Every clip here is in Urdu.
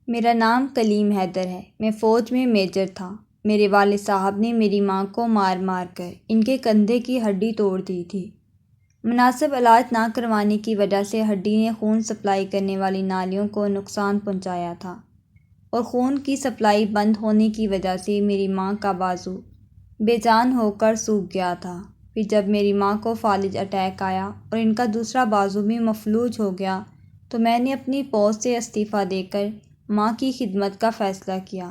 میرا نام کلیم حیدر ہے۔ میں فوج میں میجر تھا۔ میرے والد صاحب نے میری ماں کو مار مار کر ان کے کندھے کی ہڈی توڑ دی تھی۔ مناسب علاج نہ کروانے کی وجہ سے ہڈی نے خون سپلائی کرنے والی نالیوں کو نقصان پہنچایا تھا اور خون کی سپلائی بند ہونے کی وجہ سے میری ماں کا بازو بے جان ہو کر سوکھ گیا تھا۔ پھر جب میری ماں کو فالج اٹیک آیا اور ان کا دوسرا بازو بھی مفلوج ہو گیا تو میں نے اپنی پوسٹ سے استعفیٰ دے کر ماں کی خدمت کا فیصلہ کیا۔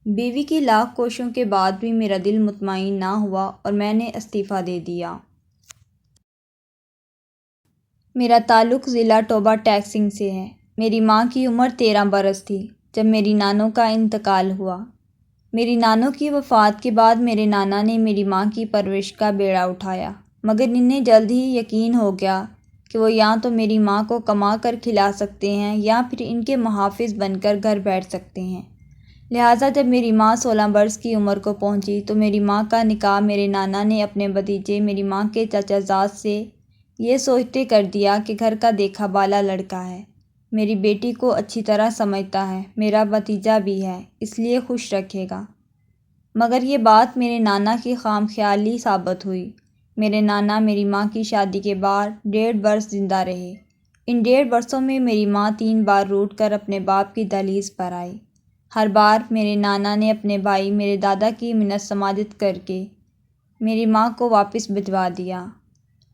بیوی کی لاکھ کوششوں کے بعد بھی میرا دل مطمئن نہ ہوا اور میں نے استعفیٰ دے دیا۔ میرا تعلق ضلع ٹوبہ ٹیک سنگھ سے ہے۔ میری ماں کی عمر 13 برس تھی جب میری نانوں کا انتقال ہوا۔ میری نانوں کی وفات کے بعد میرے نانا نے میری ماں کی پرورش کا بیڑا اٹھایا، مگر انہیں جلد ہی یقین ہو گیا کہ وہ یا تو میری ماں کو کما کر کھلا سکتے ہیں یا پھر ان کے محافظ بن کر گھر بیٹھ سکتے ہیں۔ لہٰذا جب میری ماں 16 برس کی عمر کو پہنچی تو میری ماں کا نکاح میرے نانا نے اپنے بھتیجے میری ماں کے چچا زاد سے یہ سوچتے کر دیا کہ گھر کا دیکھا بالا لڑکا ہے، میری بیٹی کو اچھی طرح سمجھتا ہے، میرا بھتیجا بھی ہے، اس لیے خوش رکھے گا۔ مگر یہ بات میرے نانا کی خام خیالی ثابت ہوئی۔ میرے نانا میری ماں کی شادی کے بعد 1.5 برس زندہ رہے۔ ان 1.5 برسوں میں میری ماں 3 بار روٹ کر اپنے باپ کی دہلیز پر آئی۔ ہر بار میرے نانا نے اپنے بھائی میرے دادا کی منت سماجت کر کے میری ماں کو واپس بھجوا دیا۔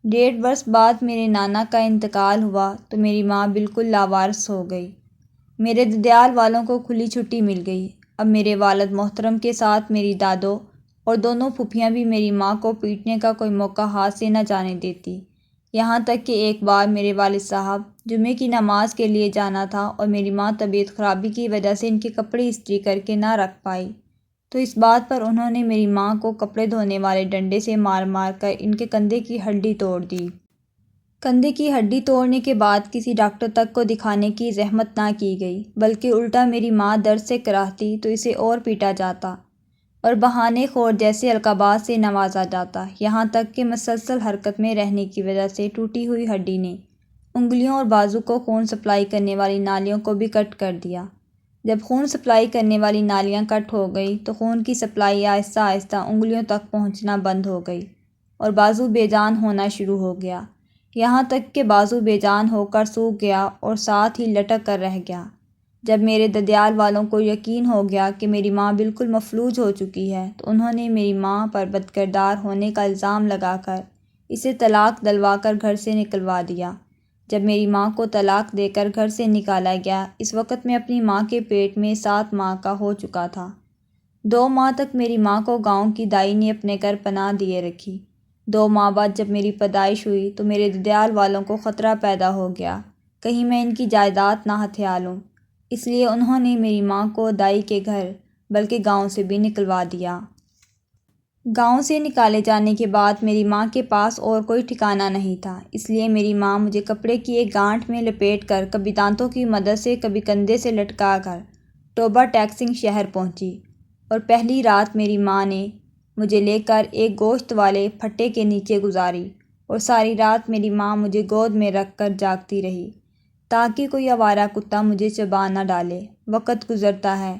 1.5 برس بعد میرے نانا کا انتقال ہوا تو میری ماں بالکل لاوارث ہو گئی۔ میرے ددیال والوں کو کھلی چھٹی مل گئی۔ اب میرے والد محترم کے ساتھ میری دادو اور دونوں پھوپھیاں بھی میری ماں کو پیٹنے کا کوئی موقع ہاتھ سے نہ جانے دیتی۔ یہاں تک کہ ایک بار میرے والد صاحب جمعے کی نماز کے لیے جانا تھا اور میری ماں طبیعت خرابی کی وجہ سے ان کے کپڑے استری کر کے نہ رکھ پائی تو اس بات پر انہوں نے میری ماں کو کپڑے دھونے والے ڈنڈے سے مار مار کر ان کے کندھے کی ہڈی توڑ دی۔ کندھے کی ہڈی توڑنے کے بعد کسی ڈاکٹر تک کو دکھانے کی زحمت نہ کی گئی، بلکہ الٹا میری ماں درد سے کراہتی تو اسے اور پیٹا جاتا اور بہانے خور جیسے القابات سے نوازا جاتا، یہاں تک کہ مسلسل حرکت میں رہنے کی وجہ سے ٹوٹی ہوئی ہڈی نے انگلیوں اور بازو کو خون سپلائی کرنے والی نالیوں کو بھی کٹ کر دیا۔ جب خون سپلائی کرنے والی نالیاں کٹ ہو گئی تو خون کی سپلائی آہستہ آہستہ انگلیوں تک پہنچنا بند ہو گئی اور بازو بے جان ہونا شروع ہو گیا، یہاں تک کہ بازو بے جان ہو کر سوکھ گیا اور ساتھ ہی لٹک کر رہ گیا۔ جب میرے ددیال والوں کو یقین ہو گیا کہ میری ماں بالکل مفلوج ہو چکی ہے تو انہوں نے میری ماں پر بدکردار ہونے کا الزام لگا کر اسے طلاق دلوا کر گھر سے نکلوا دیا۔ جب میری ماں کو طلاق دے کر گھر سے نکالا گیا، اس وقت میں اپنی ماں کے پیٹ میں 7 ماہ کا ہو چکا تھا۔ 2 ماہ تک میری ماں کو گاؤں کی دائی نے اپنے گھر پناہ دیے رکھی۔ 2 ماہ بعد جب میری پیدائش ہوئی تو میرے ددیال والوں کو خطرہ پیدا ہو گیا کہیں میں ان کی جائیداد نہ ہتھیا لوں، اس لیے انہوں نے میری ماں کو دائی کے گھر بلکہ گاؤں سے بھی نکلوا دیا۔ گاؤں سے نکالے جانے کے بعد میری ماں کے پاس اور کوئی ٹھکانہ نہیں تھا، اس لیے میری ماں مجھے کپڑے کی ایک گانٹھ میں لپیٹ کر کبھی دانتوں کی مدد سے کبھی کندھے سے لٹکا کر ٹوبہ ٹیک سنگھ شہر پہنچی اور پہلی رات میری ماں نے مجھے لے کر ایک گوشت والے پھٹے کے نیچے گزاری اور ساری رات میری ماں مجھے گود میں رکھ کر جاگتی رہی تاکہ کوئی آوارہ کتا مجھے چبا نہ ڈالے۔ وقت گزرتا ہے۔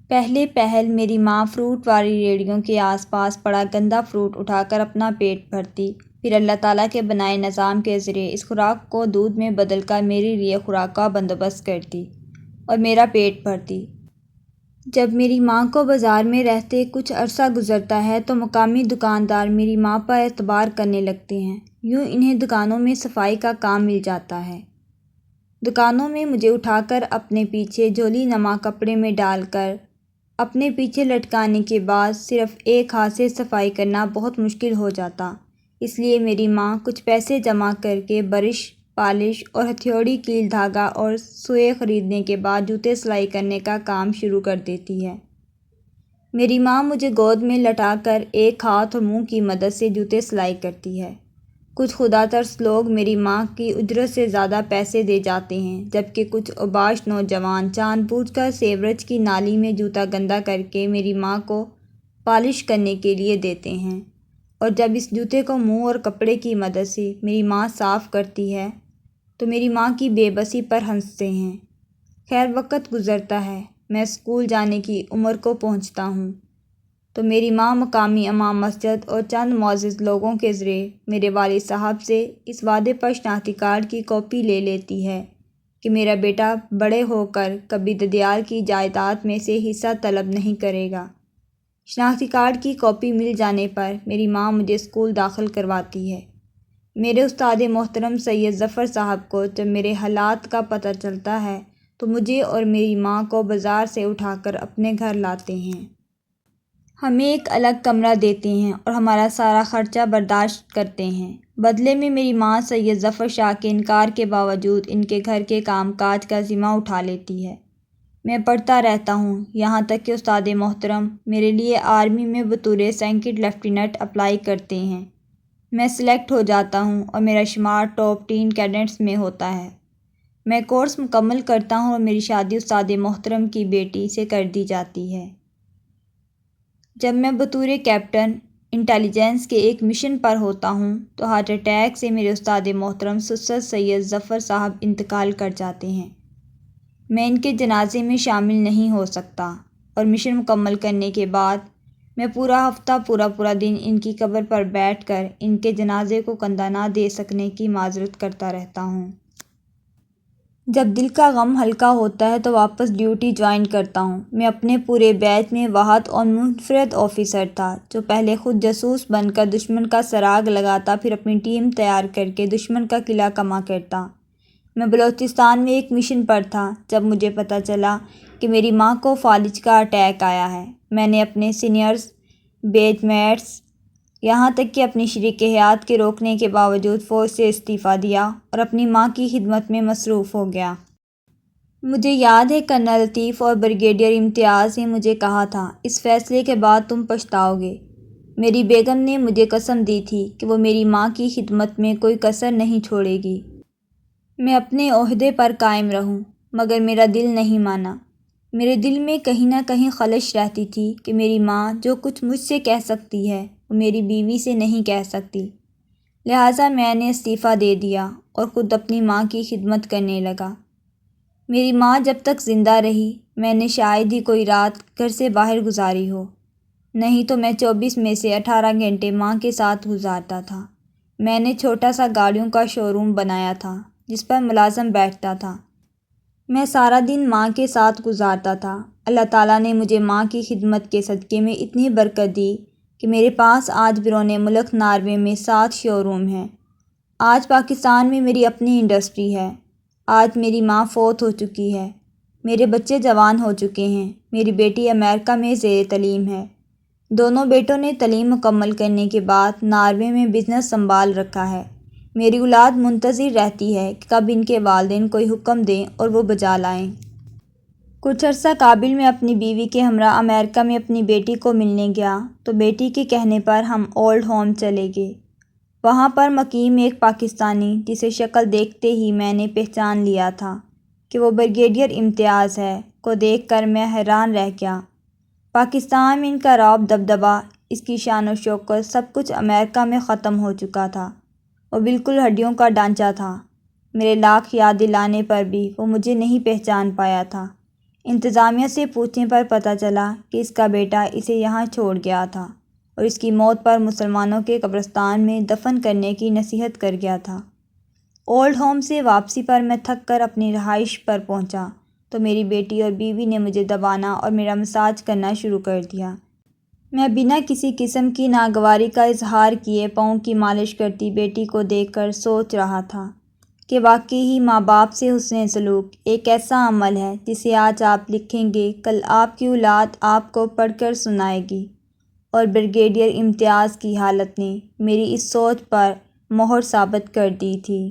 پہلے پہل میری ماں فروٹ والی ریڑھیوں کے آس پاس پڑا گندا فروٹ اٹھا کر اپنا پیٹ بھرتی، پھر اللہ تعالیٰ کے بنائے نظام کے ذریعے اس خوراک کو دودھ میں بدل کر میرے لیے خوراک کا بندوبست کرتی اور میرا پیٹ بھرتی۔ جب میری ماں کو بازار میں رہتے کچھ عرصہ گزرتا ہے تو مقامی دکاندار میری ماں پر اعتبار کرنے لگتے ہیں، یوں انہیں دکانوں میں صفائی کا کام مل جاتا ہے۔ دکانوں میں مجھے اٹھا کر اپنے پیچھے جھولی نما کپڑے میں ڈال کر اپنے پیچھے لٹکانے کے بعد صرف ایک ہاتھ سے صفائی کرنا بہت مشکل ہو جاتا، اس لیے میری ماں کچھ پیسے جمع کر کے برش، پالش اور ہتھوڑی، کیل، دھاگا اور سوئے خریدنے کے بعد جوتے سلائی کرنے کا کام شروع کر دیتی ہے۔ میری ماں مجھے گود میں لٹا کر ایک ہاتھ اور منہ کی مدد سے جوتے سلائی کرتی ہے۔ کچھ خدا ترس لوگ میری ماں کی اجرت سے زیادہ پیسے دے جاتے ہیں، جبکہ کچھ اوباش نوجوان جان بوجھ کر سیورج کی نالی میں جوتا گندا کر کے میری ماں کو پالش کرنے کے لیے دیتے ہیں، اور جب اس جوتے کو منہ اور کپڑے کی مدد سے میری ماں صاف کرتی ہے تو میری ماں کی بے بسی پر ہنستے ہیں۔ خیر وقت گزرتا ہے، میں اسکول جانے کی عمر کو پہنچتا ہوں تو میری ماں مقامی امام مسجد اور چند معزز لوگوں کے ذریعے میرے والد صاحب سے اس وعدے پر شناختی کارڈ کی کاپی لے لیتی ہے کہ میرا بیٹا بڑے ہو کر کبھی ددیال کی جائیداد میں سے حصہ طلب نہیں کرے گا۔ شناختی کارڈ کی کاپی مل جانے پر میری ماں مجھے اسکول داخل کرواتی ہے۔ میرے استاد محترم سید ظفر صاحب کو جب میرے حالات کا پتہ چلتا ہے تو مجھے اور میری ماں کو بازار سے اٹھا کر اپنے گھر لاتے ہیں۔ ہمیں ایک الگ کمرہ دیتے ہیں اور ہمارا سارا خرچہ برداشت کرتے ہیں۔ بدلے میں میری ماں سید ظفر شاہ کے انکار کے باوجود ان کے گھر کے کام کاج کا ذمہ اٹھا لیتی ہے۔ میں پڑھتا رہتا ہوں، یہاں تک کہ استاد محترم میرے لیے آرمی میں بطور سیکنڈ لیفٹیننٹ اپلائی کرتے ہیں۔ میں سلیکٹ ہو جاتا ہوں اور میرا شمار ٹاپ 10 کیڈٹس میں ہوتا ہے۔ میں کورس مکمل کرتا ہوں اور میری شادی استاد محترم کی بیٹی سے کر دی جاتی ہے۔ جب میں بطور کیپٹن انٹیلیجنس کے ایک مشن پر ہوتا ہوں تو ہارٹ اٹیک سے میرے استاد محترم سرسد سید ظفر صاحب انتقال کر جاتے ہیں۔ میں ان کے جنازے میں شامل نہیں ہو سکتا اور مشن مکمل کرنے کے بعد میں پورا ہفتہ پورا دن ان کی قبر پر بیٹھ کر ان کے جنازے کو کندھا نہ دے سکنے کی معذرت کرتا رہتا ہوں۔ جب دل کا غم ہلکا ہوتا ہے تو واپس ڈیوٹی جوائن کرتا ہوں۔ میں اپنے پورے بیچ میں واحد اور منفرد آفیسر تھا جو پہلے خود جاسوس بن کر دشمن کا سراغ لگاتا، پھر اپنی ٹیم تیار کر کے دشمن کا قلعہ کما کرتا۔ میں بلوچستان میں ایک مشن پر تھا جب مجھے پتہ چلا کہ میری ماں کو فالج کا اٹیک آیا ہے۔ میں نے اپنے سینئرز، بیچ میٹس، یہاں تک کہ اپنی شریک حیات کے روکنے کے باوجود فوج سے استعفیٰ دیا اور اپنی ماں کی خدمت میں مصروف ہو گیا۔ مجھے یاد ہے کرنل لطیف اور بریگیڈیئر امتیاز نے مجھے کہا تھا، اس فیصلے کے بعد تم پچھتاؤ گے۔ میری بیگم نے مجھے قسم دی تھی کہ وہ میری ماں کی خدمت میں کوئی کسر نہیں چھوڑے گی۔ میں اپنے عہدے پر قائم رہوں، مگر میرا دل نہیں مانا۔ میرے دل میں کہیں نہ کہیں خلش رہتی تھی کہ میری ماں جو کچھ مجھ سے کہہ سکتی ہے وہ میری بیوی سے نہیں کہہ سکتی، لہٰذا میں نے استعفیٰ دے دیا اور خود اپنی ماں کی خدمت کرنے لگا۔ میری ماں جب تک زندہ رہی میں نے شاید ہی کوئی رات گھر سے باہر گزاری ہو، نہیں تو میں 24 میں سے 18 گھنٹے ماں کے ساتھ گزارتا تھا۔ میں نے چھوٹا سا گاڑیوں کا شو روم بنایا تھا جس پر ملازم بیٹھتا تھا۔ میں سارا دن ماں کے ساتھ گزارتا تھا۔ اللہ تعالیٰ نے مجھے ماں کی خدمت کے صدقے میں اتنی برکت دی کہ میرے پاس آج بیرون ملک ناروے میں 7 شو روم ہیں۔ آج پاکستان میں میری اپنی انڈسٹری ہے۔ آج میری ماں فوت ہو چکی ہے، میرے بچے جوان ہو چکے ہیں۔ میری بیٹی امریکہ میں زیر تعلیم ہے۔ دونوں بیٹوں نے تعلیم مکمل کرنے کے بعد ناروے میں بزنس سنبھال رکھا ہے۔ میری اولاد منتظر رہتی ہے کہ کب ان کے والدین کوئی حکم دیں اور وہ بجا لائیں۔ کچھ عرصہ قبل میں اپنی بیوی کے ہمراہ امریکہ میں اپنی بیٹی کو ملنے گیا تو بیٹی کے کہنے پر ہم اولڈ ہوم چلے گئے۔ وہاں پر مقیم ایک پاکستانی جسے شکل دیکھتے ہی میں نے پہچان لیا تھا کہ وہ بریگیڈیئر امتیاز ہے کو دیکھ کر میں حیران رہ گیا۔ پاکستان میں ان کا رعب دبدبہ، اس کی شان و شوکت، سب کچھ امریکہ میں ختم ہو چکا تھا۔ وہ بالکل ہڈیوں کا ڈھانچہ تھا۔ میرے لاکھ یاد دلانے پر بھی وہ مجھے نہیں پہچان پایا تھا۔ انتظامیہ سے پوچھنے پر پتہ چلا کہ اس کا بیٹا اسے یہاں چھوڑ گیا تھا اور اس کی موت پر مسلمانوں کے قبرستان میں دفن کرنے کی نصیحت کر گیا تھا۔ اولڈ ہوم سے واپسی پر میں تھک کر اپنی رہائش پر پہنچا تو میری بیٹی اور بیوی نے مجھے دبانا اور میرا مساج کرنا شروع کر دیا۔ میں بنا کسی قسم کی ناگواری کا اظہار کیے پاؤں کی مالش کرتی بیٹی کو دیکھ کر سوچ رہا تھا کہ واقعی ہی ماں باپ سے حسن سلوک ایک ایسا عمل ہے جسے آج آپ لکھیں گے، کل آپ کی اولاد آپ کو پڑھ کر سنائے گی، اور بریگیڈیئر امتیاز کی حالت نے میری اس سوچ پر مہر ثابت کر دی تھی۔